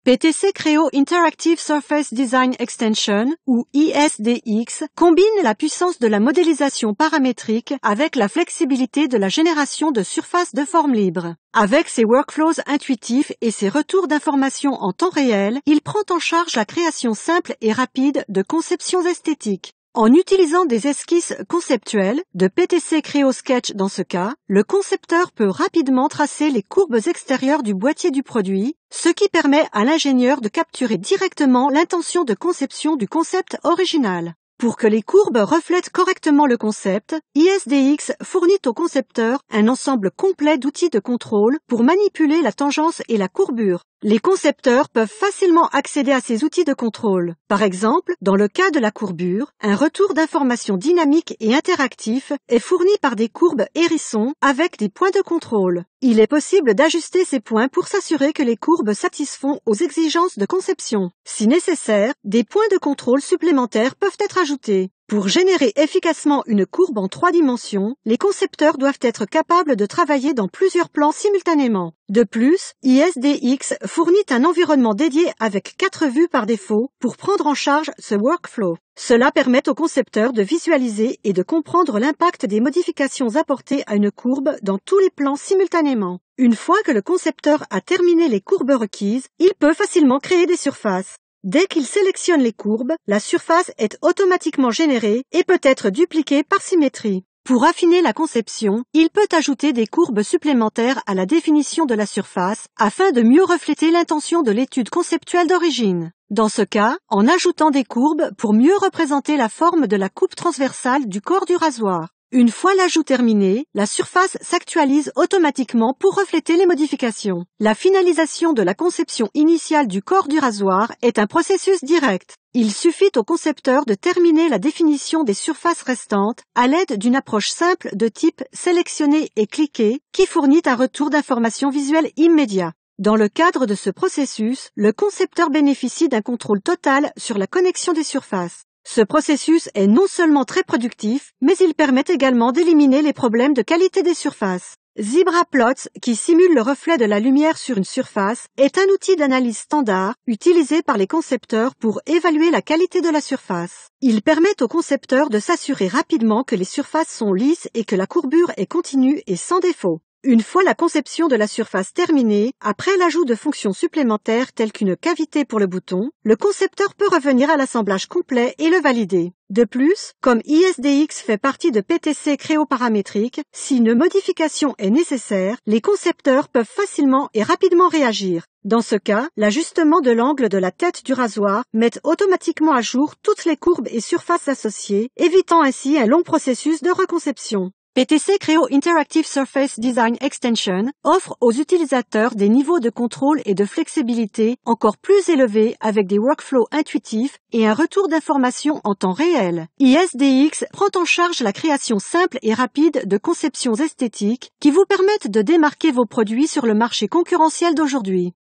PTC Creo Interactive Surface Design Extension, ou ISDX, combine la puissance de la modélisation paramétrique avec la flexibilité de la génération de surfaces de forme libre. Avec ses workflows intuitifs et ses retours d'informations en temps réel, il prend en charge la création simple et rapide de conceptions esthétiques. En utilisant des esquisses conceptuelles, de PTC Creo Sketch dans ce cas, le concepteur peut rapidement tracer les courbes extérieures du boîtier du produit, ce qui permet à l'ingénieur de capturer directement l'intention de conception du concept original. Pour que les courbes reflètent correctement le concept, ISDX fournit au concepteur un ensemble complet d'outils de contrôle pour manipuler la tangence et la courbure. Les concepteurs peuvent facilement accéder à ces outils de contrôle. Par exemple, dans le cas de la courbure, un retour d'information dynamique et interactif est fourni par des courbes hérissons avec des points de contrôle. Il est possible d'ajuster ces points pour s'assurer que les courbes satisfont aux exigences de conception. Si nécessaire, des points de contrôle supplémentaires peuvent être ajoutés. Pour générer efficacement une courbe en 3 dimensions, les concepteurs doivent être capables de travailler dans plusieurs plans simultanément. De plus, ISDX fournit un environnement dédié avec 4 vues par défaut pour prendre en charge ce workflow. Cela permet au concepteur de visualiser et de comprendre l'impact des modifications apportées à une courbe dans tous les plans simultanément. Une fois que le concepteur a terminé les courbes requises, il peut facilement créer des surfaces. Dès qu'il sélectionne les courbes, la surface est automatiquement générée et peut être dupliquée par symétrie. Pour affiner la conception, il peut ajouter des courbes supplémentaires à la définition de la surface afin de mieux refléter l'intention de l'étude conceptuelle d'origine. Dans ce cas, en ajoutant des courbes pour mieux représenter la forme de la coupe transversale du corps du rasoir. Une fois l'ajout terminé, la surface s'actualise automatiquement pour refléter les modifications. La finalisation de la conception initiale du corps du rasoir est un processus direct. Il suffit au concepteur de terminer la définition des surfaces restantes à l'aide d'une approche simple de type sélectionner et cliquer qui fournit un retour d'information visuelle immédiat. Dans le cadre de ce processus, le concepteur bénéficie d'un contrôle total sur la connexion des surfaces. Ce processus est non seulement très productif, mais il permet également d'éliminer les problèmes de qualité des surfaces. ZebraPlots, qui simule le reflet de la lumière sur une surface, est un outil d'analyse standard utilisé par les concepteurs pour évaluer la qualité de la surface. Il permet aux concepteurs de s'assurer rapidement que les surfaces sont lisses et que la courbure est continue et sans défaut. Une fois la conception de la surface terminée, après l'ajout de fonctions supplémentaires telles qu'une cavité pour le bouton, le concepteur peut revenir à l'assemblage complet et le valider. De plus, comme ISDX fait partie de PTC Creo paramétrique, si une modification est nécessaire, les concepteurs peuvent facilement et rapidement réagir. Dans ce cas, l'ajustement de l'angle de la tête du rasoir met automatiquement à jour toutes les courbes et surfaces associées, évitant ainsi un long processus de reconception. PTC Creo Interactive Surface Design Extension offre aux utilisateurs des niveaux de contrôle et de flexibilité encore plus élevés avec des workflows intuitifs et un retour d'informations en temps réel. ISDX prend en charge la création simple et rapide de conceptions esthétiques qui vous permettent de démarquer vos produits sur le marché concurrentiel d'aujourd'hui.